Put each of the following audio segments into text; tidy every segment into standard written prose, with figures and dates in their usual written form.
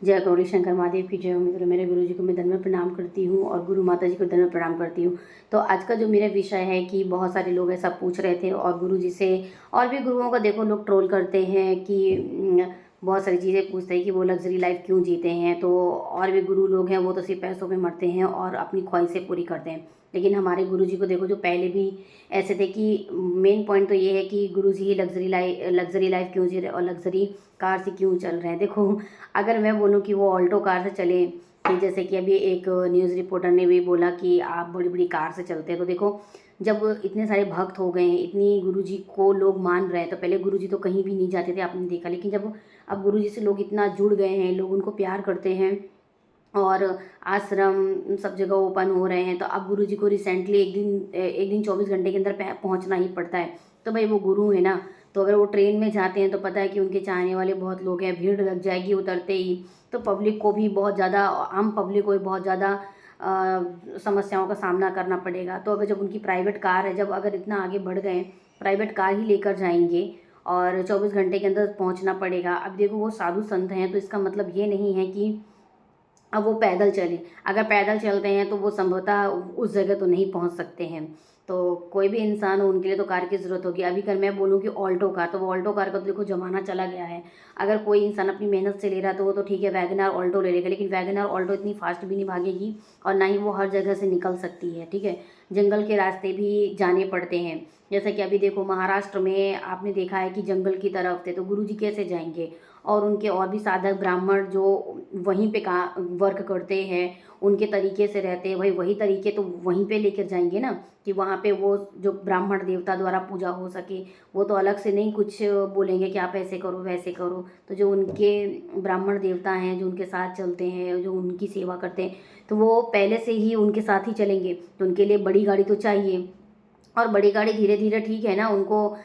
जय गौरी शंकर महादेव की जय हो। मित्रों, मेरे गुरु जी को मैं दंडवत प्रणाम करती हूँ और गुरु माता जी को दंडवत प्रणाम करती हूँ। तो आज का जो मेरा विषय है कि बहुत सारे लोग ऐसा पूछ रहे थे और गुरु जी से और भी गुरुओं को देखो लोग ट्रोल करते हैं कि बहुत सारी चीज़ें पूछते हैं कि वो लग्जरी लाइफ क्यों जीते हैं। तो और भी गुरु लोग हैं वो तो सिर्फ पैसों पे मरते हैं और अपनी ख्वाहिशें पूरी करते हैं। लेकिन हमारे गुरु जी को देखो जो पहले भी ऐसे थे कि मेन पॉइंट तो ये है कि गुरु जी ही लग्जरी लाइफ क्यों जी रहे और लग्जरी कार से क्यों चल रहे हैं। देखो, अगर मैं बोलूँ कि वो ऑल्टो कार से चले, कि जैसे कि अभी एक न्यूज़ रिपोर्टर ने भी बोला कि आप बड़ी बड़ी कार से चलते हैं, तो देखो जब इतने सारे भक्त हो गए हैं, इतनी गुरुजी को लोग मान रहे हैं, तो पहले गुरुजी तो कहीं भी नहीं जाते थे, आपने देखा। लेकिन जब अब गुरुजी से लोग इतना जुड़ गए हैं, लोग उनको प्यार करते हैं और आश्रम सब जगह ओपन हो रहे हैं, तो अब गुरुजी को रिसेंटली एक दिन 24 घंटे के अंदर पहुंचना ही पड़ता है। तो भाई वो गुरु है ना, तो अगर वो ट्रेन में जाते हैं तो पता है कि उनके चाहने वाले बहुत लोग हैं, भीड़ लग जाएगी उतरते ही। तो पब्लिक को भी बहुत ज़्यादा, आम पब्लिक को भी बहुत ज़्यादा समस्याओं का सामना करना पड़ेगा। तो अगर जब उनकी प्राइवेट कार है, जब अगर इतना आगे बढ़ गए, प्राइवेट कार ही लेकर जाएंगे और 24 घंटे के अंदर पहुंचना पड़ेगा। अब देखो वो साधु संत हैं, तो इसका मतलब ये नहीं है कि अब वो पैदल चले। अगर पैदल चलते हैं तो वो संभवतः उस जगह तो नहीं पहुंच सकते हैं। तो कोई भी इंसान हो उनके लिए तो कार की ज़रूरत होगी। अभी अगर मैं बोलूँ कि ऑल्टो कार, तो वो ऑल्टो कार का तो देखो ज़माना चला गया है। अगर कोई इंसान अपनी मेहनत से ले रहा है तो वो तो ठीक है, वैगन आर ऑल्टो ले लेगा। लेकिन वैगन आर ऑल्टो इतनी फास्ट भी नहीं भागेगी और ना ही वो हर जगह से निकल सकती है, ठीक है। जंगल के रास्ते भी जाने पड़ते हैं। जैसे कि अभी देखो महाराष्ट्र में आपने देखा है कि जंगल की तरफ थे, तो गुरुजी कैसे जाएंगे। और उनके और भी साधक ब्राह्मण जो वहीं पे का वर्क करते हैं, उनके तरीके से रहते हैं, वही तरीके तो वहीं पे लेकर जाएंगे ना, कि वहाँ पे वो जो ब्राह्मण देवता द्वारा पूजा हो सके। वो तो अलग से नहीं कुछ बोलेंगे कि आप ऐसे करो वैसे करो। तो जो उनके ब्राह्मण देवता हैं, जो उनके साथ चलते हैं, जो उनकी सेवा करते हैं, तो वो पहले से ही उनके साथ ही चलेंगे। तो उनके लिए बड़ी गाड़ी तो चाहिए। और बड़ी गाड़ी धीरे धीरे ठीक है ना, उनको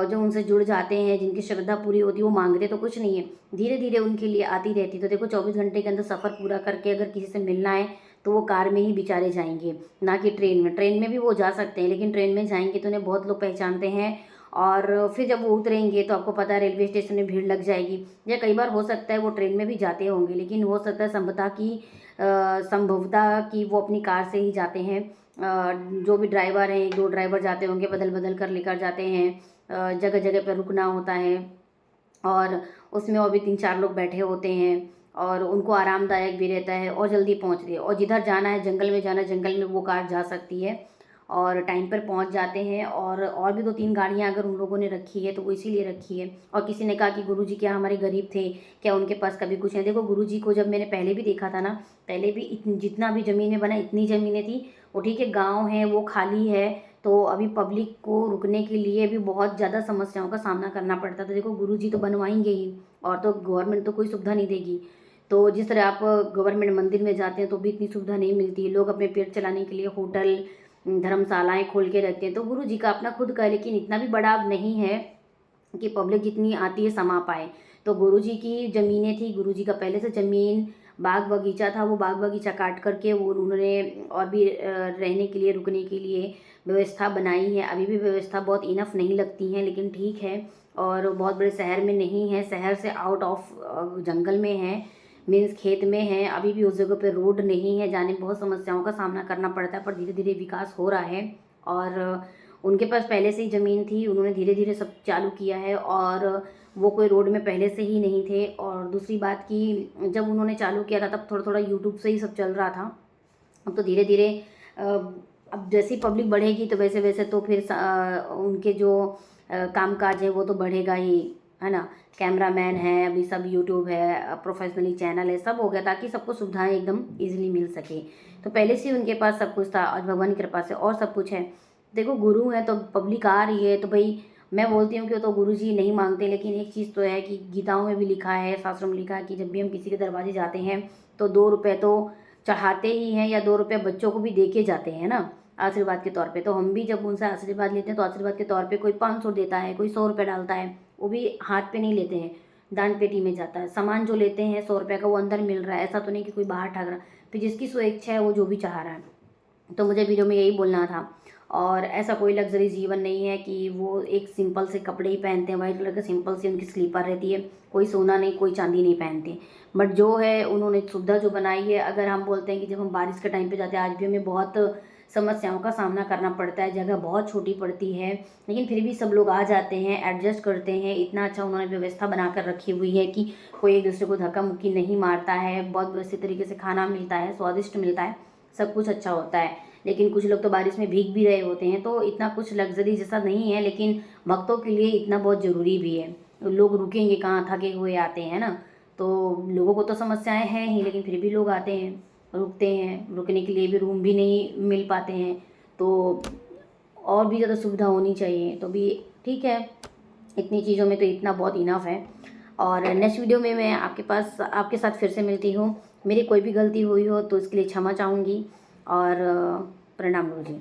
जो उनसे जुड़ जाते हैं, जिनकी श्रद्धा पूरी होती है, वो मांगते तो कुछ नहीं है, धीरे धीरे उनके लिए आती रहती। तो देखो 24 घंटे के अंदर सफ़र पूरा करके अगर किसी से मिलना है तो वो कार में ही बेचारे जाएंगे, ना कि ट्रेन में। ट्रेन में भी वो जा सकते हैं, लेकिन ट्रेन में जाएंगे तो उन्हें बहुत लोग पहचानते हैं। और फिर जब वो उतरेंगे तो आपको पता है रेलवे स्टेशन में भीड़ लग जाएगी। या कई बार हो सकता है वो ट्रेन में भी जाते होंगे, लेकिन हो सकता है संभवतः कि वो अपनी कार से ही जाते हैं। जो भी ड्राइवर हैं, एक दो ड्राइवर जाते होंगे, बदल बदल कर लेकर जाते हैं। जगह जगह पर रुकना होता है और उसमें और भी 3-4 लोग बैठे होते हैं और उनको आरामदायक भी रहता है और जल्दी पहुंच रही है। और जिधर जाना है, जंगल में जाना है, जंगल में वो कार जा सकती है और टाइम पर पहुंच जाते हैं। और भी 2-3 गाड़ियां अगर उन लोगों ने रखी है तो वो इसीलिए रखी है। और किसी ने कहा कि गुरुजी क्या हमारे गरीब थे, क्या उनके पास कभी कुछ है। देखो गुरुजी को जब मैंने पहले भी देखा था ना, पहले भी जितना भी ज़मीनें बना इतनी ज़मीनें थी, वो ठीक है गाँव है, वो खाली है। तो अभी पब्लिक को रुकने के लिए भी बहुत ज़्यादा समस्याओं का सामना करना पड़ता है। तो देखो गुरुजी तो बनवाएंगे ही, और तो गवर्नमेंट तो कोई सुविधा नहीं देगी। तो जिस तरह आप गवर्नमेंट मंदिर में जाते हैं तो भी इतनी सुविधा नहीं मिलती। लोग अपने पेट चलाने के लिए होटल धर्मशालाएं खोल के रखते हैं। तो गुरु जी का अपना खुद का, लेकिन इतना भी बड़ा नहीं है कि पब्लिक जितनी आती है समा पाए। तो गुरु जी की ज़मीनें थी, गुरु जी का पहले से ज़मीन बाग बगीचा था, वो बाग बगीचा काट करके वो उन्होंने और भी रहने के लिए, रुकने के लिए व्यवस्था बनाई है। अभी भी व्यवस्था बहुत इनफ नहीं लगती है, लेकिन ठीक है। और बहुत बड़े शहर में नहीं है, शहर से आउट ऑफ जंगल में है, मीन्स खेत में है। अभी भी उस जगह पे रोड नहीं है, जाने में बहुत समस्याओं का सामना करना पड़ता है, पर धीरे धीरे विकास हो रहा है। और उनके पास पहले से ही ज़मीन थी, उन्होंने धीरे धीरे सब चालू किया है और वो कोई रोड में पहले से ही नहीं थे। और दूसरी बात कि जब उन्होंने चालू किया था तब थोड़ा थोड़ा यूट्यूब से ही सब चल रहा था। अब तो धीरे धीरे अब जैसी पब्लिक बढ़ेगी तो वैसे वैसे तो फिर उनके जो कामकाज है वो तो बढ़ेगा ही, है ना। कैमरामैन है, अभी सब यूट्यूब है, प्रोफेशनली चैनल है, सब हो गया ताकि सबको सुविधाएं एकदम इजीली मिल सके। तो पहले से ही उनके पास सब कुछ था और भगवान की कृपा से और सब कुछ है। देखो गुरु है तो पब्लिक आ रही है, तो भाई मैं बोलती हूँ कि तो गुरु जी नहीं मांगते। लेकिन एक चीज़ तो है कि गीताओं में भी लिखा है, शास्त्रों में लिखा है कि जब भी हम किसी के दरवाजे जाते हैं तो 2 रुपये तो चढ़ाते ही हैं, या 2 रुपये बच्चों को भी दे के जाते हैं ना, आशीर्वाद के तौर पे। तो हम भी जब उनसे आशीर्वाद लेते हैं तो आशीर्वाद के तौर पे कोई 500 देता है, कोई 100 रुपये डालता है, वो भी हाथ पे नहीं लेते हैं, दान पेटी में जाता है। सामान जो लेते हैं 100 रुपये का वो अंदर मिल रहा है, ऐसा तो नहीं कि कोई बाहर ठग रहा है। फिर जिसकी स्वेच्छा है वो जो भी चाह रहा है। तो मुझे वीडियो में यही बोलना था। और ऐसा कोई लग्जरी जीवन नहीं है कि वो एक सिंपल से कपड़े ही पहनते हैं, वाइट कलर के सिंपल सी उनकी स्लीपर रहती है, कोई सोना नहीं, कोई चांदी नहीं पहनते। बट जो है उन्होंने सुविधा जो बनाई है, अगर हम बोलते हैं कि जब हम बारिश के टाइम पे जाते हैं, आज भी हमें बहुत समस्याओं का सामना करना पड़ता है, जगह बहुत छोटी पड़ती है, लेकिन फिर भी सब लोग आ जाते हैं, एडजस्ट करते हैं। इतना अच्छा उन्होंने व्यवस्था बना कर रखी हुई है कि कोई एक दूसरे को धक्का मुक्की नहीं मारता है, बहुत व्यवस्थित तरीके से खाना मिलता है, स्वादिष्ट मिलता है, सब कुछ अच्छा होता है। लेकिन कुछ लोग तो बारिश में भीग भी रहे होते हैं, तो इतना कुछ लग्जरी जैसा नहीं है, लेकिन भक्तों के लिए इतना बहुत ज़रूरी भी है। लोग रुकेंगे कहाँ, थके हुए आते हैं ना, तो लोगों को तो समस्याएं हैं ही, लेकिन फिर भी लोग आते हैं, रुकते हैं, रुकने के लिए भी रूम भी नहीं मिल पाते हैं, तो और भी ज़्यादा सुविधा होनी चाहिए। तो भी ठीक है, इतनी चीज़ों में तो इतना बहुत इनफ है। और नेक्स्ट वीडियो में मैं आपके साथ फिर से मिलती हूँ। मेरी कोई भी गलती हुई हो तो इसके लिए क्षमा चाहूँगी। और प्रणाम गुरु जी।